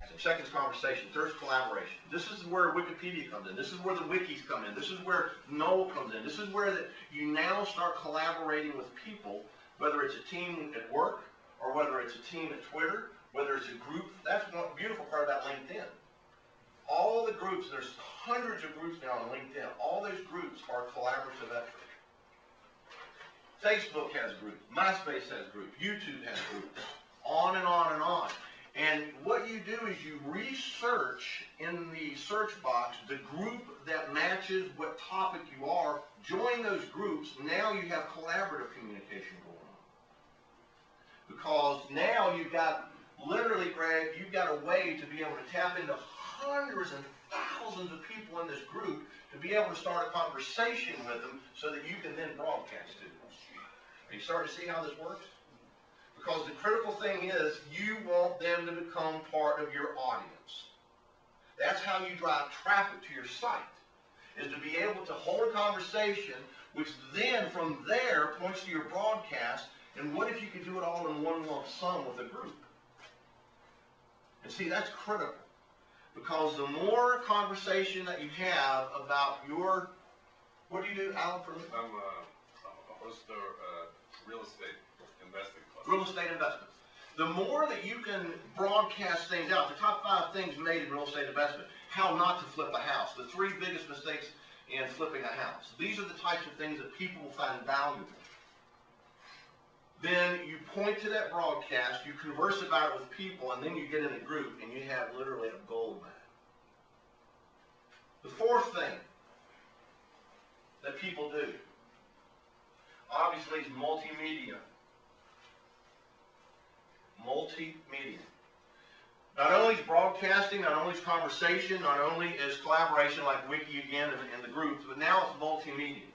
broadcasting. Second is conversation. Third is collaboration. This is where Wikipedia comes in. This is where the wikis come in. This is where Noel comes in. This is where you now start collaborating with people, whether it's a team at work or whether it's a team at Twitter, whether it's a group. That's one beautiful part about LinkedIn. All the groups, there's hundreds of groups now on LinkedIn. All those groups are collaborative efforts. Facebook has groups. MySpace has groups. YouTube has groups. On and on and on. And what you do is you research in the search box the group that matches what topic you are. Join those groups. Now you have collaborative communication going on. Because now you've got, literally, Greg, you've got a way to be able to tap into hundreds and thousands of people in this group to be able to start a conversation with them so that you can then broadcast to them. Are you starting to see how this works? Because the critical thing is you want them to become part of your audience. That's how you drive traffic to your site, is to be able to hold a conversation, which then from there points to your broadcast. And what if you could do it all in one lump sum with a group? And see, that's critical. Because the more conversation that you have about your, what do you do, Alan, for me? I'm a host of real estate investing club. Real estate investment. The more that you can broadcast things out, the top 5 things made in real estate investment, how not to flip a house, the 3 biggest mistakes in flipping a house. These are the types of things that people will find valuable. Then you point to that broadcast, you converse about it with people, and then you get in a group and you have literally a gold mine. The 4th thing that people do, obviously, is multimedia. Multimedia. Not only is broadcasting, not only is conversation, not only is collaboration like Wiki again and the groups, but now it's multimedia.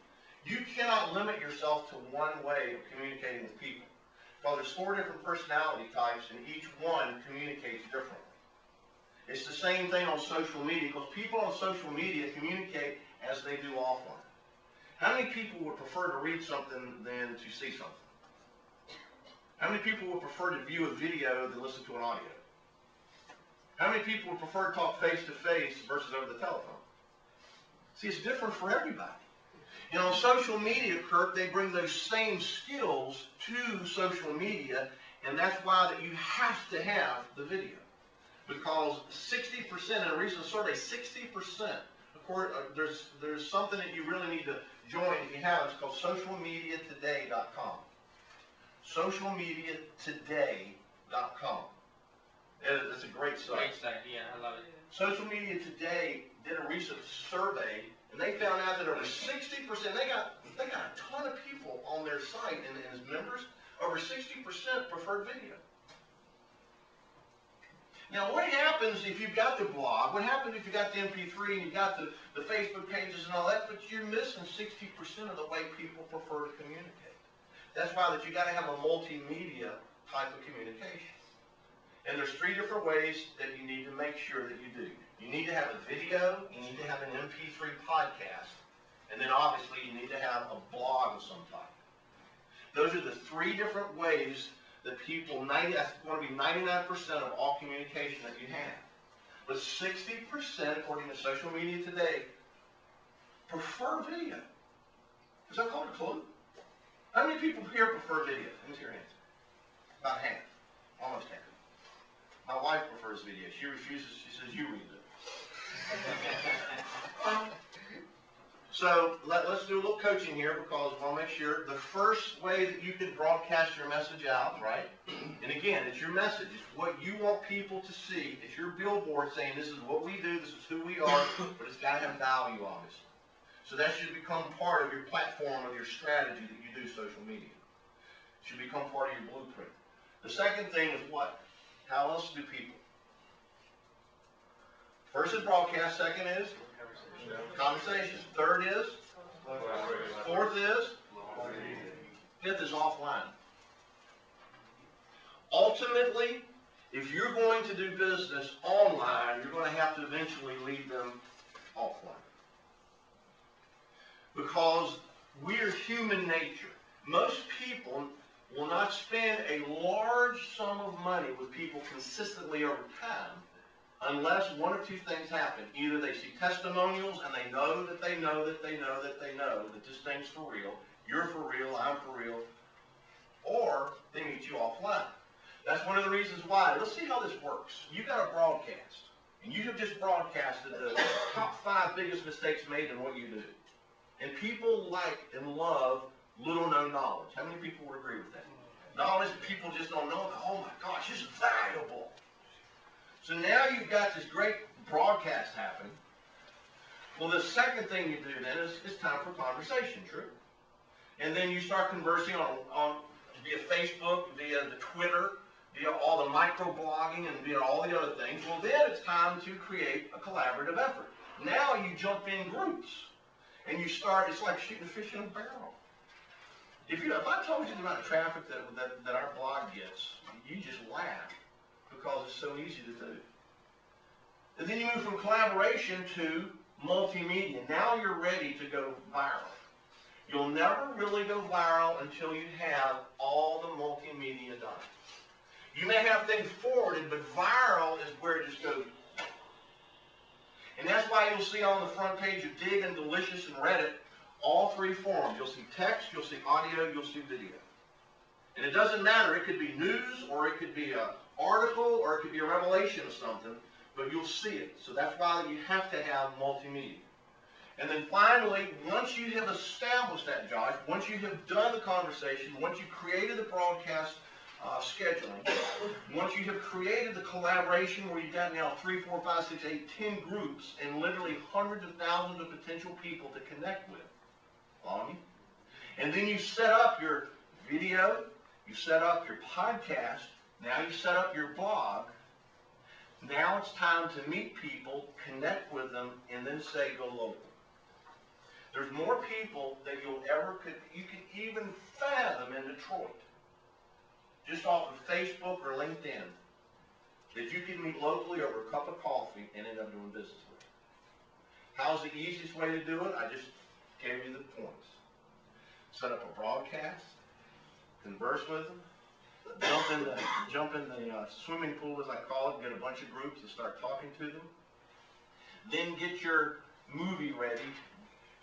You cannot limit yourself to one way of communicating with people. Because there's 4 different personality types and each one communicates differently. It's the same thing on social media, because people on social media communicate as they do offline. How many people would prefer to read something than to see something? How many people would prefer to view a video than listen to an audio? How many people would prefer to talk face-to-face versus over the telephone? See, it's different for everybody. And on social media, Kirk, they bring those same skills to social media, and that's why that you have to have the video. Because 60%, in a recent survey, 60%, there's something that you really need to join if you have. It's called socialmediatoday.com. Socialmediatoday.com. It's a great site. Great site, yeah, I love it. Social Media Today did a recent survey, and they found out that over 60%, they got a ton of people on their site and as members, over 60% preferred video. Now, what happens if you've got the blog? What happens if you got the MP3 and you've got the Facebook pages and all that, but you're missing 60% of the way people prefer to communicate? That's why that you got to have a multimedia type of communication. And there's 3 different ways that you need to make sure that you do. You need to have a video, you need to have an MP3 podcast, and then obviously you need to have a blog of some type. Those are the 3 different ways that people, that's going to be 99% of all communication that you have. But 60%, according to Social Media Today, prefer video. Is that called a clue? How many people here prefer video? Let me see your hands. About half. Almost half. My wife prefers video. She refuses. She says, you read it. So let's do a little coaching here, because I want to make sure the first way that you can broadcast your message out, right? And again, it's your message. It's what you want people to see. It's your billboard saying this is what we do, this is who we are, but it's got to have value, obviously. So that should become part of your platform, of your strategy that you do social media. It should become part of your blueprint. The second thing is what? How else do people? First is broadcast, second is conversation. Third is? Fourth is? Fifth is offline. Ultimately, if you're going to do business online, you're going to have to eventually lead them offline. Because we're human nature. Most people will not spend a large sum of money with people consistently over time unless one of two things happen. Either they see testimonials and they know that they know that they know that they know that this thing's for real, you're for real, I'm for real, or they meet you offline. That's one of the reasons why. Let's see how this works. You got a broadcast, and you have just broadcasted the top 5 biggest mistakes made in what you do. And people like and love little known knowledge. How many people would agree with that? Knowledge that people just don't know about. Oh my gosh, this is valuable. So now you've got this great broadcast happening. Well, the second thing you do then is time for conversation, true? And then you start conversing on via Facebook, via the Twitter, via all the microblogging, and via all the other things. Well, then it's time to create a collaborative effort. Now you jump in groups, and you start. It's like shooting a fish in a barrel. If I told you the amount of traffic that our blog gets, you just laugh because it's so easy to do. And then you move from collaboration to multimedia. Now you're ready to go viral. You'll never really go viral until you have all the multimedia done. You may have things forwarded, but viral is where it just goes. And that's why you'll see on the front page of Dig and Delicious and Reddit, all 3 forms. You'll see text, you'll see audio, you'll see video. And it doesn't matter. It could be news, or it could be an article, or it could be a revelation of something, but you'll see it. So that's why you have to have multimedia. And then finally, once you have established that, Josh, once you have done the conversation, once you've created the broadcast scheduling, once you have created the collaboration where you've got now 3, 4, 5, 6, 8, 10 groups and literally hundreds of thousands of potential people to connect with, follow me? And then you set up your video, you set up your podcast, now you set up your blog. Now it's time to meet people, connect with them, and then say go local. There's more people than you can even fathom in Detroit, just off of Facebook or LinkedIn, that you can meet locally over a cup of coffee and end up doing business with. How's the easiest way to do it? I just gave you the points. Set up a broadcast, converse with them, jump in the swimming pool, as I call it, get a bunch of groups and start talking to them. Then get your movie ready,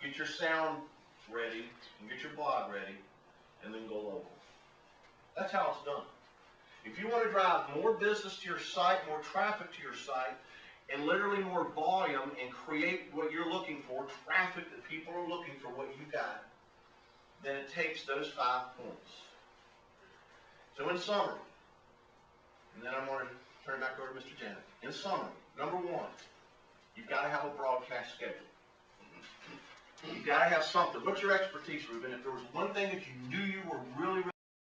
get your sound ready, and get your blog ready, and then go local. That's how it's done. If you want to drive more business to your site, more traffic to your site, and literally more volume and create what you're looking for, traffic that people are looking for, what you got, then it takes those 5 points. So in summary, and then I'm going to turn it back over to Mr. Janet. In summary, number 1, you've got to have a broadcast schedule. You've got to have something. What's your expertise, Ruben? If there was one thing that you knew you were really